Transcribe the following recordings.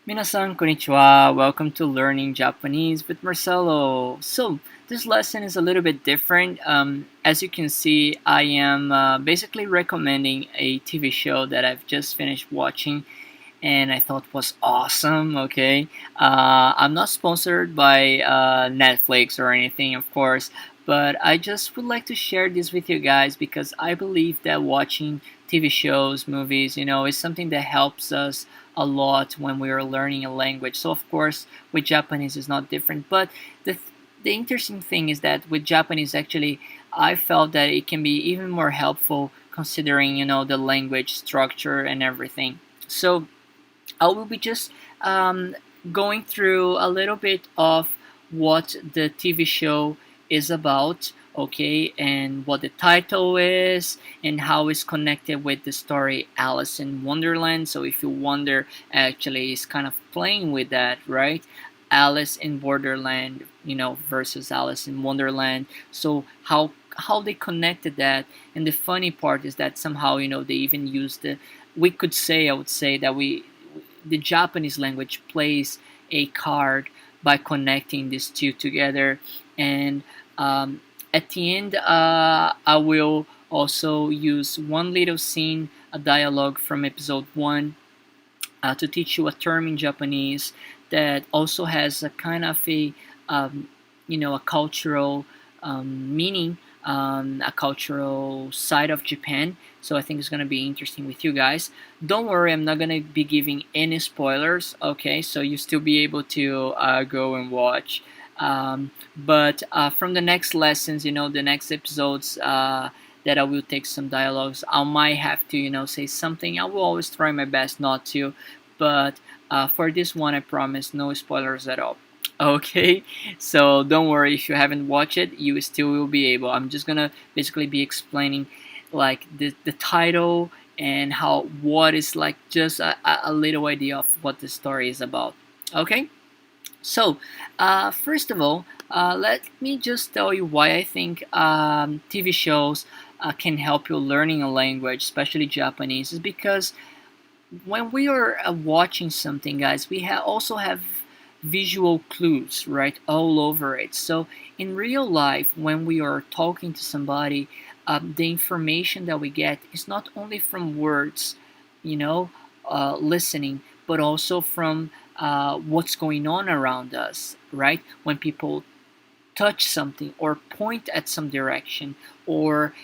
Minasan konnichiwa. Welcome to Learning Japanese with Marcelo. So, this lesson is a little bit different. As you can see, I am basically recommending a TV show that I've just finished watching and I thought was awesome. Okay, I'm not sponsored by Netflix or anything, of course, but I just would like to share this with you guys because I believe that watching TV shows, movies, is something that helps us a lot when we are learning a language. So of course, with Japanese is not different, but the the interesting thing is that with Japanese, actually, I felt that it can be even more helpful considering the language structure and everything. So I will be just going through a little bit of what the TV show is about, okay, and what the title is, and how it's connected with the story Alice in Wonderland. So if you wonder, actually, it's kind of playing with that, right? Alice in Borderland, versus Alice in Wonderland. So how they connected that, and the funny part is that somehow they even used the we could say I would say that the Japanese language plays a card by connecting these two together. And at the end, I will also use one little scene, a dialogue from episode 1, to teach you a term in Japanese that also has a kind of a cultural meaning, a cultural side of Japan. So I think it's going to be interesting with you guys. Don't worry, I'm not going to be giving any spoilers, okay? So you still be able to go and watch. But from the next lessons, the next episodes, that I will take some dialogues. I might have to, say something. I will always try my best not to, but for this one, I promise no spoilers at all. Okay, so don't worry if you haven't watched it, you still will be able. I'm just gonna basically be explaining like the title and how what is like just a little idea of what the story is about. Okay, so first of all, let me just tell you why I think TV shows can help you learning a language, especially Japanese, is because when we are watching something, guys, we also have visual clues, right, all over it. So in real life, when we are talking to somebody, the information that we get is not only from words, listening, but also from what's going on around us, right? When people touch something or point at some direction, or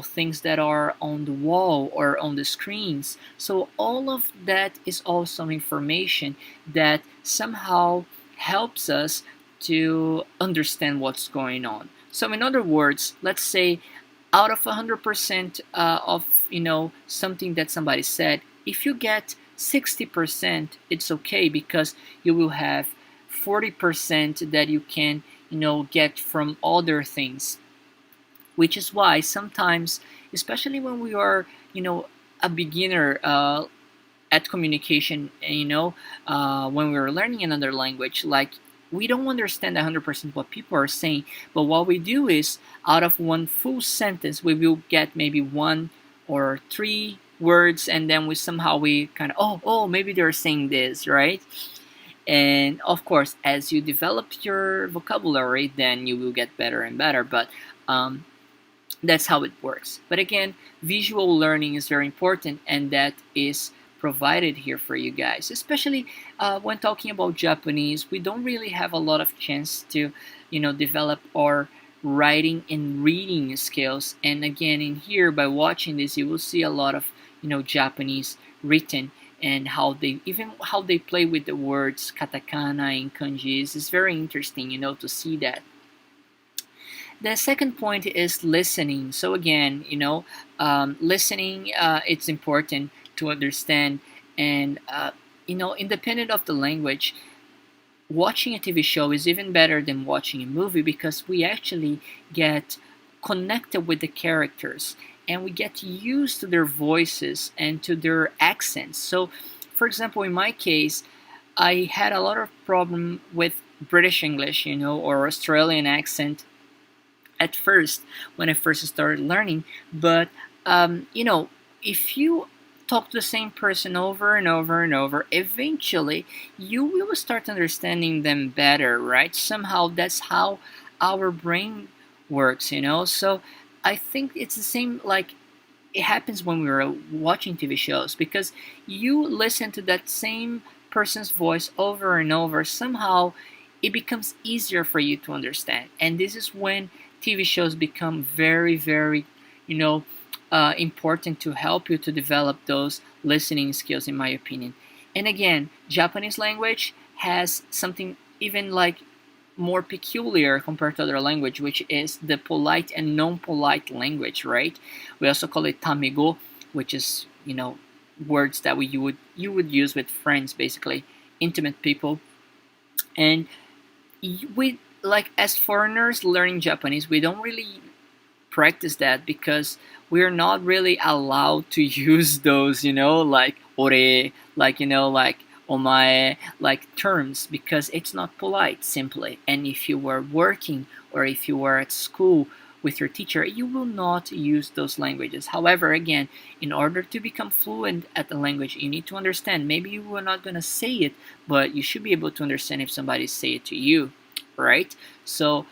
things that are on the wall or on the screens. So all of that is also information that somehow helps us to understand what's going on. So in other words, let's say out of 100% of something that somebody said, if you get 60%, it's okay, because you will have 40% that you can get from other things, which is why sometimes, especially when we are a beginner at communication, when we're learning another language, like we don't understand 100% what people are saying, but what we do is out of one full sentence we will get maybe one or three words, and then we kind of, oh, maybe they're saying this, right? And of course, as you develop your vocabulary, then you will get better and better. But um, that's how it works. But again, visual learning is very important, and that is provided here for you guys. Especially when talking about Japanese, we don't really have a lot of chance to, develop our writing and reading skills. And again, in here, by watching this, you will see a lot of, Japanese written, and how they play with the words katakana and kanjis is very interesting, to see that. The second point is listening. So again, listening, it's important to understand, and independent of the language, watching a TV show is even better than watching a movie, because we actually get connected with the characters, and we get used to their voices and to their accents. So, for example, in my case, I had a lot of problem with British English, or Australian accent at first when I first started learning. But if you talk to the same person over and over and over, eventually you will start understanding them better, right? Somehow that's how our brain works, So I think it's the same, like it happens when we are watching TV shows, because you listen to that same person's voice over and over. Somehow it becomes easier for you to understand. And this is when TV shows become very, very, you know, important to help you to develop those listening skills, in my opinion. And again, Japanese language has something even like more peculiar compared to other language, which is the polite and non-polite language, right? We also call it tamigo, which is words that you would use with friends, basically intimate people. And we, like, as foreigners learning Japanese, we don't really practice that because we're not really allowed to use those, like ore, like omae, like terms, because it's not polite simply. And if you were working or if you were at school with your teacher, you will not use those languages. However, again, in order to become fluent at the language, you need to understand. Maybe you are not going to say it, but you should be able to understand if somebody say it to you, right? So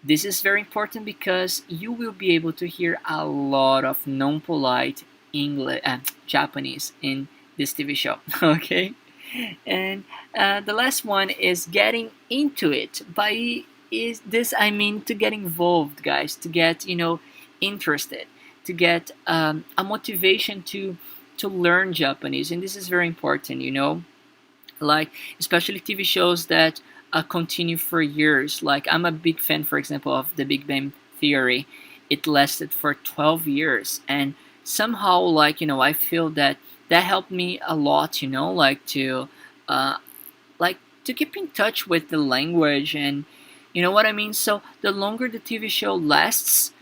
this is very important because you will be able to hear a lot of non-polite English, Japanese in this TV show. Okay, and the last one is getting into it. By is this I mean to get involved, guys, to get interested, to get a motivation to learn Japanese, and this is very important. Like especially TV shows that continue for years. Like I'm a big fan, for example, of The Big Bang Theory. It lasted for 12 years, and somehow, like I feel that helped me a lot. Like uh, to keep in touch with the language, and you know what I mean. So the longer the TV show lasts,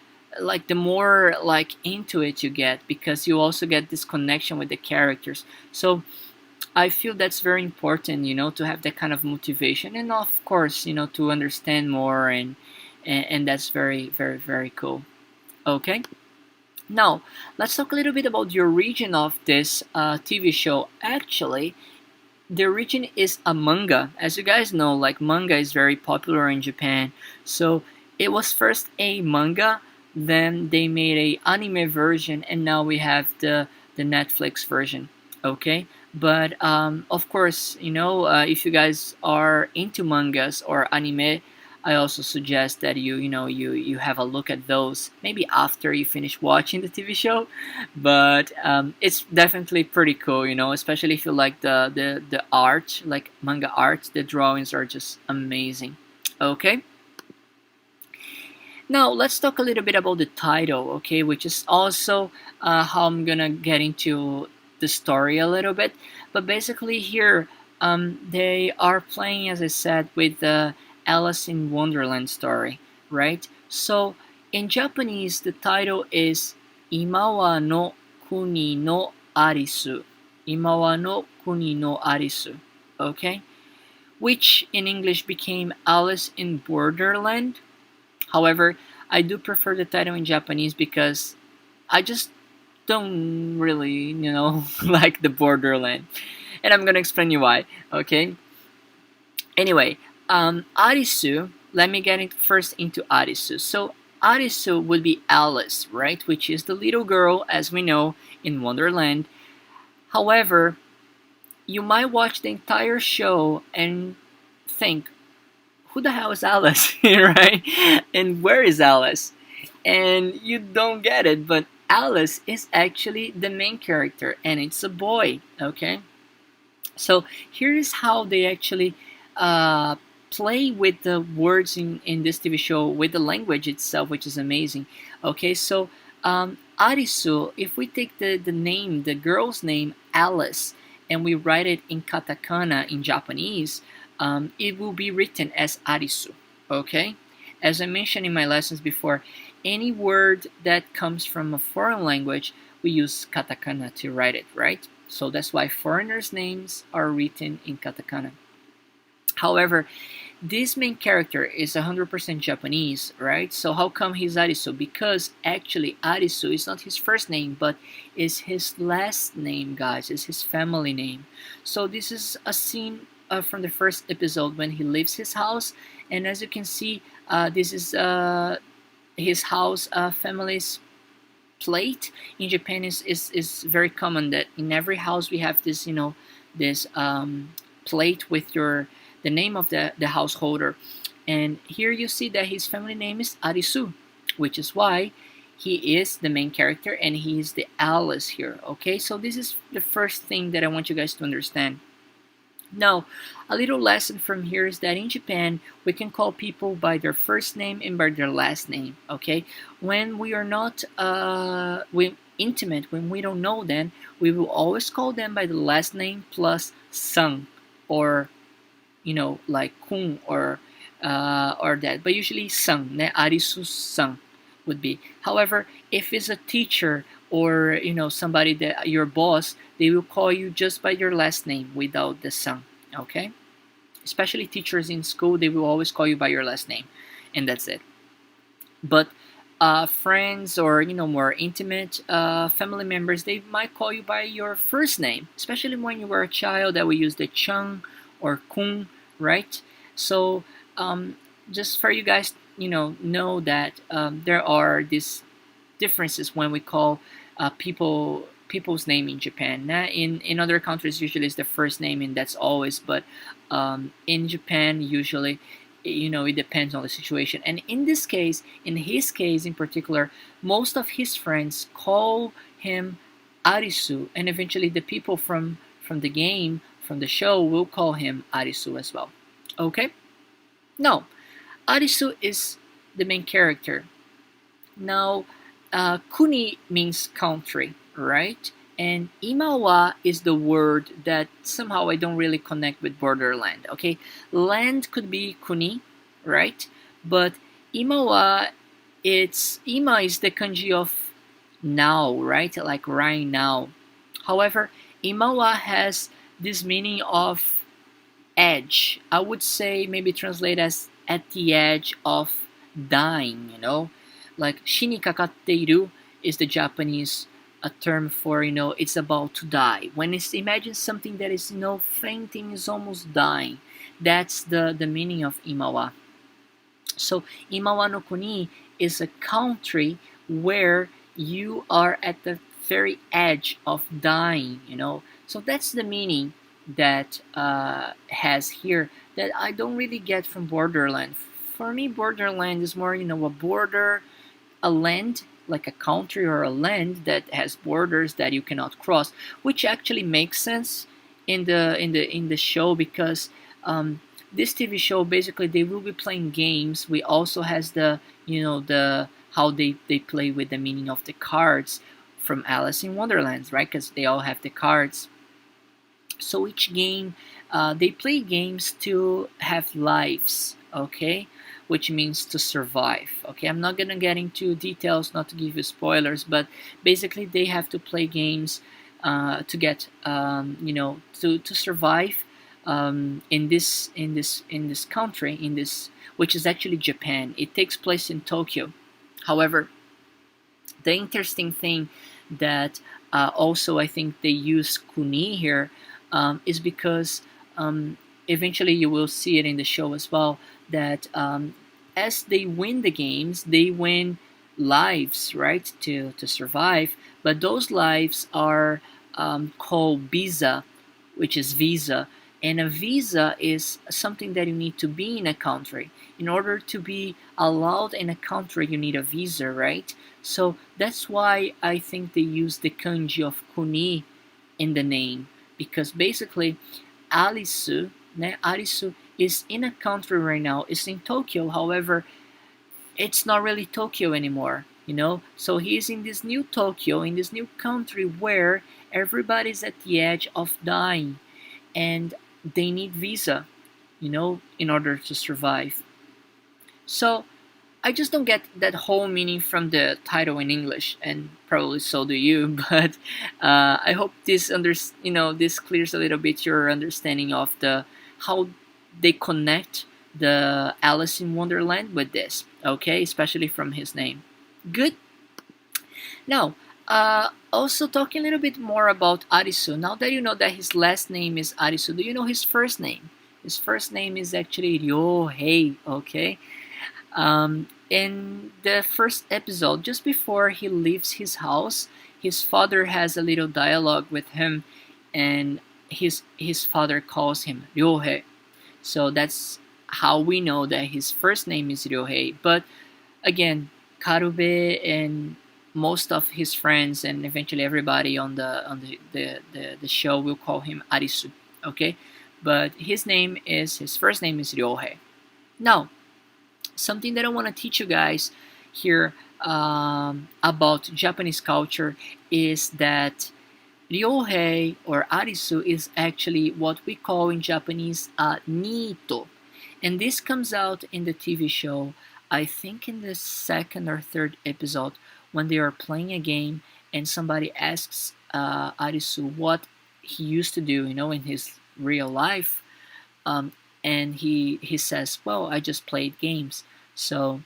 like the more like into it you get, because you also get this connection with the characters. So I feel that's very important, to have that kind of motivation, and of course, to understand more, and that's very, very, very cool. Okay, now let's talk a little bit about the origin of this TV show. Actually, the origin is a manga. As you guys know, like manga is very popular in Japan. So it was first a manga, then they made a anime version, and now we have the Netflix version. Okay, but of course, if you guys are into mangas or anime, I also suggest that you have a look at those maybe after you finish watching the TV show. But it's definitely pretty cool, especially if you like the art, like manga art. The drawings are just amazing. Okay, now let's talk a little bit about the title, okay, which is also how I'm gonna get into the story a little bit. But basically here, they are playing, as I said, with the Alice in Wonderland story, right? So in Japanese, the title is Imawa no Kuni no Arisu. Imawa no Kuni no Arisu, okay? Which in English became Alice in Borderland. However, I do prefer the title in Japanese because I just don't really, like the Borderland. And I'm gonna explain you why, okay? Anyway, Arisu, let me get first into Arisu. So, Arisu would be Alice, right? Which is the little girl, as we know, in Wonderland. However, you might watch the entire show and think, who the hell is Alice, right? And where is Alice? And you don't get it, but Alice is actually the main character, and it's a boy, okay? So here is how they actually uh, play with the words in this TV show, with the language itself, which is amazing. Okay, so Arisu, if we take the name, the girl's name, Alice, and we write it in katakana in Japanese, it will be written as Arisu, okay? As I mentioned in my lessons before, any word that comes from a foreign language, we use katakana to write it, right? So that's why foreigners' names are written in katakana. However, this main character is 100% Japanese, right? So how come he's Arisu? Because actually Arisu is not his first name, but is his last name, guys. It's his family name. So this is a scene from the first episode when he leaves his house, and as you can see, this is his house family's plate. In Japan is very common that in every house we have this, this plate with the name of the householder. And here you see that his family name is Arisu, which is why he is the main character and he is the Alice here. Okay, so this is the first thing that I want you guys to understand. Now, a little lesson from here is that in Japan, we can call people by their first name and by their last name, okay? When we are not intimate, when we don't know them, we will always call them by the last name plus san, or, like kun, or that. But usually san, ne, arisu-san would be. However, if it's a teacher or somebody that your boss, they will call you just by your last name without the san. Okay, especially teachers in school, they will always call you by your last name, and that's it. But friends or more intimate family members, they might call you by your first name, especially when you were a child. That we use the chang or kun, right? So just for you guys, know that there are these differences when we call people's name in Japan. In other countries, usually it's the first name, and that's always. But in Japan, usually, it depends on the situation. And in this case, in his case in particular, most of his friends call him Arisu, and eventually the people from the game, from the show, will call him Arisu as well. Okay. Now, Arisu is the main character. Now, kuni means country, right? And imawa is the word that somehow I don't really connect with Borderland. Okay, land could be kuni, right? But imawa, ima is the kanji of now, right? Like right now. However, imawa has this meaning of edge. I would say maybe translate as at the edge of dying. Like shini kakatteiru is the Japanese a term for it's about to die. When it's imagine something that is fainting, is almost dying. That's the meaning of imawa. So imawa no kuni is a country where you are at the very edge of dying. So that's the meaning that has here that I don't really get from Borderland. For me, Borderland is more a border, a land, like a country or a land that has borders that you cannot cross, which actually makes sense in the show, because this TV show, basically they will be playing games. We also has the the how they play with the meaning of the cards from Alice in Wonderland, right? Because they all have the cards. So each game, they play games to have lives, okay? Which means to survive. Okay, I'm not gonna get into details, not to give you spoilers, but basically they have to play games to get to survive in this country, in this, which is actually Japan. It takes place in Tokyo. However, the interesting thing that also I think they use kuni here is because eventually you will see it in the show as well, that as they win the games, they win lives, right, to survive. But those lives are called visa, which is visa. And a visa is something that you need to be in a country. In order to be allowed in a country, you need a visa, right? So that's why I think they use the kanji of kuni in the name, because basically Arisu is in a country right now. It's in Tokyo. However, it's not really Tokyo anymore. So he's in this new Tokyo, in this new country where everybody's at the edge of dying, and they need visa, in order to survive. So I just don't get that whole meaning from the title in English, and probably so do you. But I hope this this clears a little bit your understanding of the how they connect the Alice in Wonderland with this, okay? Especially from his name. Good. Now, also talking a little bit more about Arisu. Now that you know that his last name is Arisu, do you know his first name? His first name is actually Ryohei, okay? In the first episode, just before he leaves his house, his father has a little dialogue with him, and his father calls him Ryohei. So that's how we know that his first name is Ryohei. But again, Karube and most of his friends and eventually everybody on the show will call him Arisu. Okay, but his first name is Ryohei. Now, something that I want to teach you guys here about Japanese culture is that Ryohei or Arisu is actually what we call in Japanese Nito. And this comes out in the TV show, I think in the second or third episode, when they are playing a game and somebody asks Arisu what he used to do, in his real life. Um, and he says, well, I just played games. So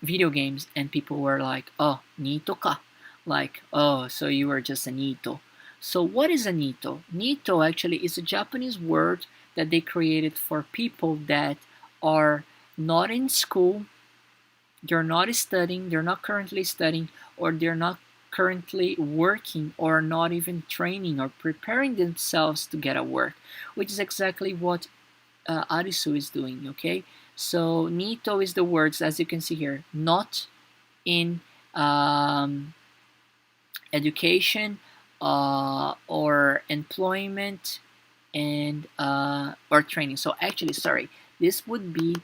video games, and people were like, oh, Nito ka. Like, oh, so you were just a Nito. So what is a Nito? Nito actually is a Japanese word that they created for people that are not in school, they're not studying, they're not currently studying, or they're not currently working, or not even training or preparing themselves to get a work, which is exactly what Arisu is doing, okay? So Nito is the words, as you can see here, not in education or employment and or training. So actually, sorry, this would be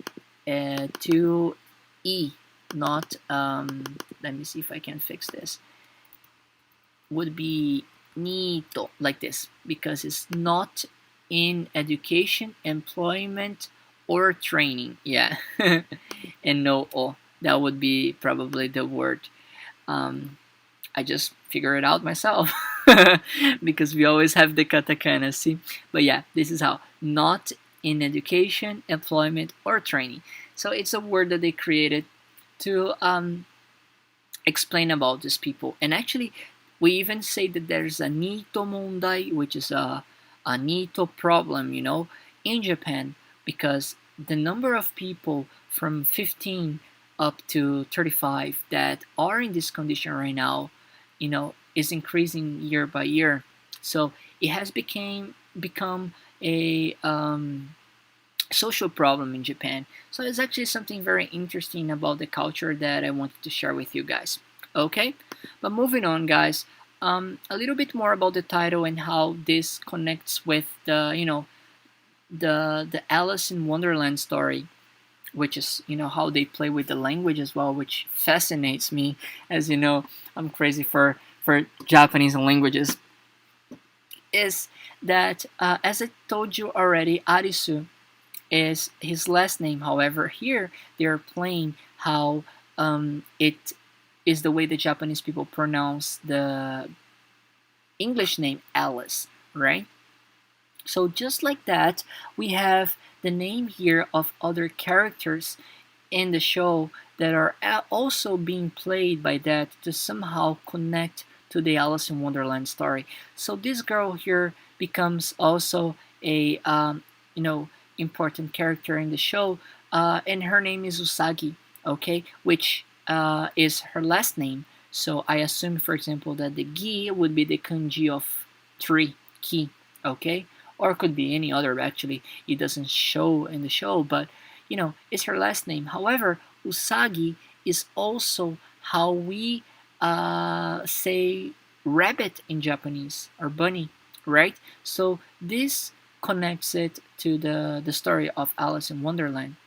to E, not, let me see if I can fix this, would be Nito, like this, because it's not in education, employment, or training. Yeah, and no O. That would be probably the word. I just figure it out myself because we always have the katakana, see? But yeah, this is how. Not in education, employment, or training. So it's a word that they created to explain about these people. And actually, we even say that there's a Nito Mondai, which is a Nito problem, in Japan, because the number of people from 15 up to 35 that are in this condition right now, is increasing year by year. So it has become a social problem in Japan. So it's actually something very interesting about the culture that I wanted to share with you guys. Okay, but moving on, guys. A little bit more about the title and how this connects with the Alice in Wonderland story, which is how they play with the language as well, which fascinates me. As you know, I'm crazy for Japanese languages. Is that as I told you already, Arisu is his last name. However, here they are playing how it is the way the Japanese people pronounce the English name Alice, right? So just like that, we have the name here of other characters in the show that are also being played by that to somehow connect to the Alice in Wonderland story. So this girl here becomes also a important character in the show, and her name is Usagi, okay, which is her last name. So I assume, for example, that the gi would be the kanji of tree, ki, okay, or it could be any other. Actually, it doesn't show in the show, but it's her last name. However, Usagi is also how we say rabbit in Japanese, or bunny, right? So this connects it to the story of Alice in Wonderland.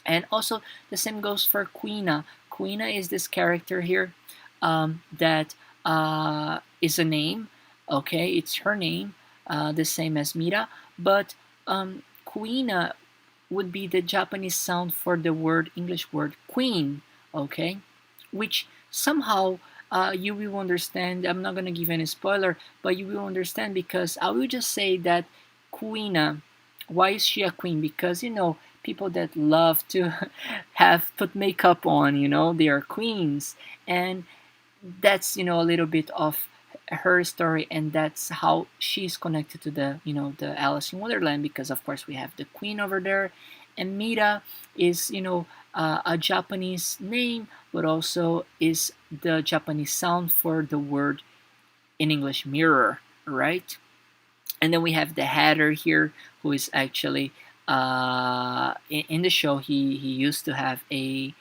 And also the same goes for Queena. Queena is this character here that is a name. Okay, it's her name, the same as Mira, but Queena would be the Japanese sound for the English word queen. Okay, which somehow you will understand. I'm not gonna give any spoiler, but you will understand because I will just say that Queena Why is she a queen? Because people that love to have put makeup on, they are queens, and that's a little bit of her story, and that's how she's connected to the Alice in Wonderland, because of course we have the queen over there, and Mira is a Japanese name, but also is the Japanese sound for the word in English mirror, right? And then we have the Hatter here, who is actually in the show. He used to have a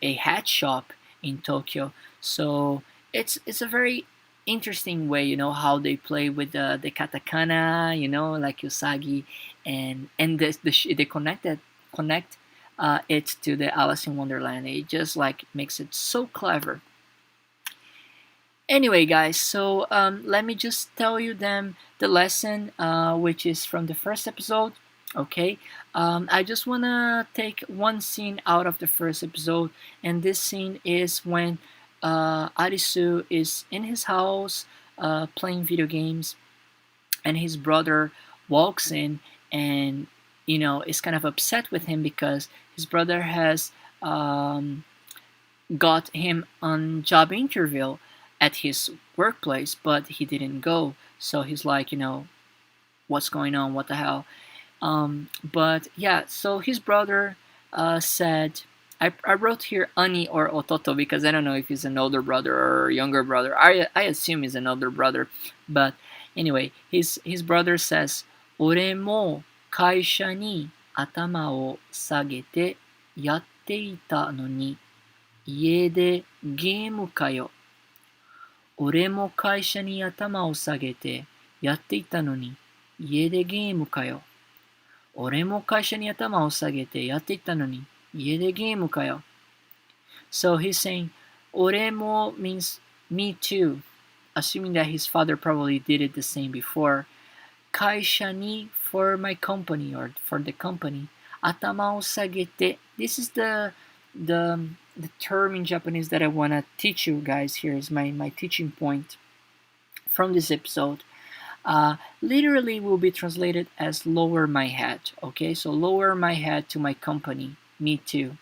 hat shop in Tokyo. So it's a very interesting way, how they play with the katakana, like Usagi, and they connect it to the Alice in Wonderland. It just like makes it so clever. Anyway, guys, so let me just tell you then the lesson, which is from the first episode. Okay, I just wanna take one scene out of the first episode, and this scene is when Arisu is in his house playing video games, and his brother walks in and is kind of upset with him because his brother has got him on job interview at his workplace, but he didn't go. So he's like, what's going on? What the hell? But yeah, so his brother said, I wrote here Ani or Ototo because I don't know if he's an older brother or younger brother. I assume he's an older brother. But anyway, his brother says, 俺も会社に頭を下げてやっていたのに家でゲームかよ。俺も会社に頭を下げてやっていたのに家でゲームかよ。俺も会社に頭を下げてやっていたのに家でゲームかよ。So he's saying 俺も means me too, assuming that his father probably did it the same before. 会社に for my company or for the company. 頭を下げて This is the term in Japanese that I want to teach you guys. Here is my teaching point from this episode. Literally will be translated as lower my head. Okay, so lower my head to my company. Me too.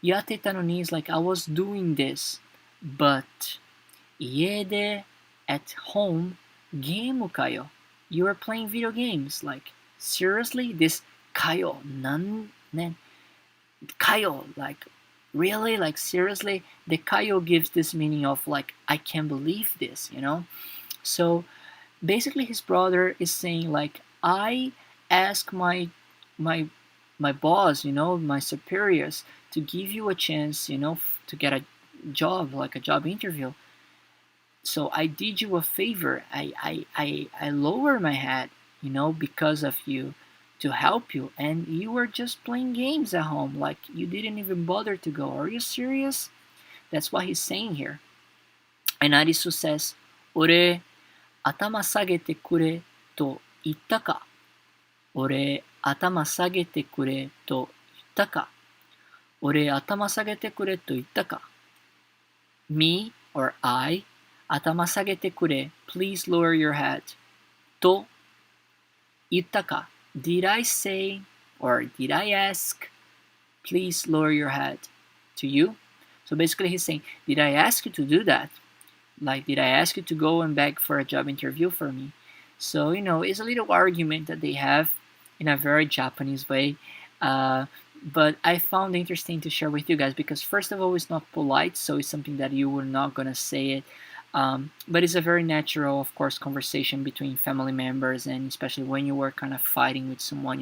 Yateta no ni is like I was doing this, but iede at home game kayo. You are playing video games. Like seriously, this kayo nan nen kayo like really, like seriously. The kayo gives this meaning of like I can't believe this. So basically his brother is saying like I ask my my boss, my superiors to give you a chance, to get a job, like a job interview. So I did you a favor. I lower my head, because of you, to help you, and you were just playing games at home, like you didn't even bother to go. Are you serious? That's what he's saying here. And Arisu says, 俺頭下げてくれと言ったか。俺頭下げてくれと言ったか。俺頭下げてくれと言ったか。Me or I 頭下げてくれ please lower your head と言ったか。Did I say or did I ask please lower your head to you? So basically he's saying, did I ask you to do that? Like, did I ask you to go and beg for a job interview for me? So, it's a little argument that they have in a very Japanese way. But I found interesting to share with you guys because, first of all, it's not polite, so it's something that you were not going to say it. But it's a very natural, of course, conversation between family members, and especially when you were kind of fighting with someone.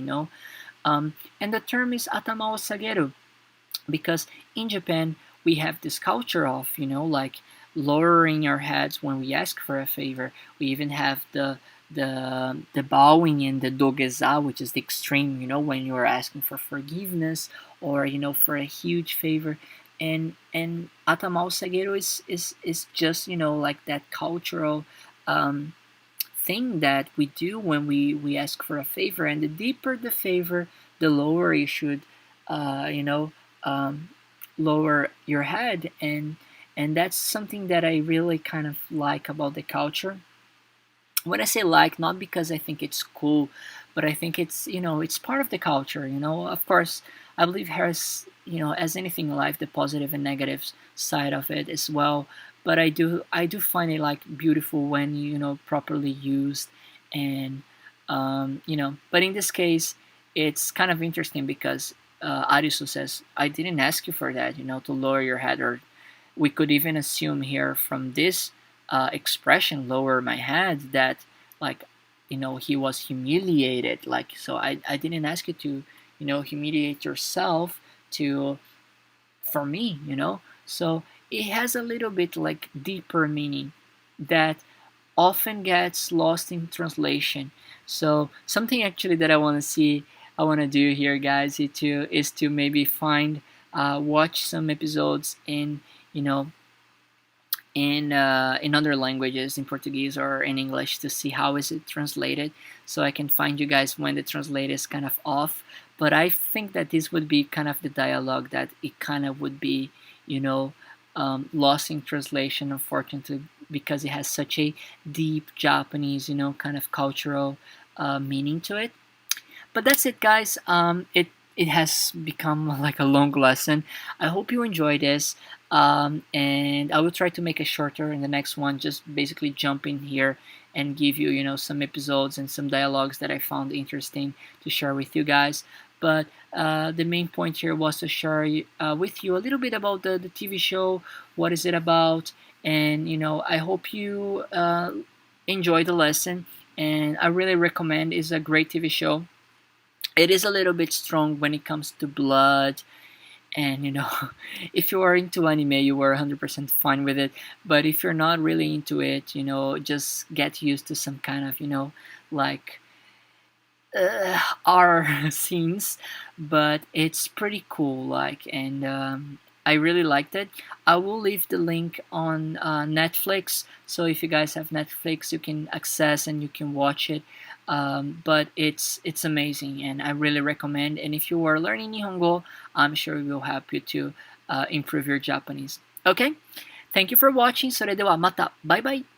And the term is atama o sageru because in Japan, we have this culture of, like, lowering our heads when we ask for a favor. We even have the bowing and the dogeza, which is the extreme, when you are asking for forgiveness or for a huge favor. And atamao sageru is just like that cultural thing that we do when we ask for a favor. And the deeper the favor, the lower you should lower your head. And that's something that I really kind of like about the culture. When I say like, not because I think it's cool, but I think it's, it's part of the culture. Of course, I believe has, as anything in life, the positive and negative side of it as well. But I do find it like beautiful when properly used, and but in this case, it's kind of interesting because Arisu says, I didn't ask you for that, to lower your head. Or we could even assume here from this expression, lower my head, that like, he was humiliated. Like, so I didn't ask you to, humiliate yourself to for me, So it has a little bit like deeper meaning that often gets lost in translation. So something actually that I want to do here, guys, is to maybe find, watch some episodes in, you know, in other languages, in Portuguese or in English, to see how is it translated, so I can find you guys when the translate is kind of off. But I think that this would be kind of the dialogue that it kind of would be, you know, lost in translation, unfortunately, because it has such a deep Japanese, kind of cultural meaning to it. But that's it, guys. It has become like a long lesson. I hope you enjoy this, and I will try to make it shorter in the next one. Just basically jump in here and give you, some episodes and some dialogues that I found interesting to share with you guys. But the main point here was to share with you a little bit about the TV show. What is it about? And I hope you enjoy the lesson. And I really recommend. It's a great TV show. It is a little bit strong when it comes to blood, and if you are into anime, you are 100% fine with it. But if you're not really into it, just get used to some kind of, like R scenes. But it's pretty cool, like, and I really liked it. I will leave the link on Netflix, so if you guys have Netflix, you can access and you can watch it. But it's amazing, and I really recommend. And if you are learning Nihongo, I'm sure it will help you to improve your Japanese. Okay, thank you for watching. それではまた。バイバイ。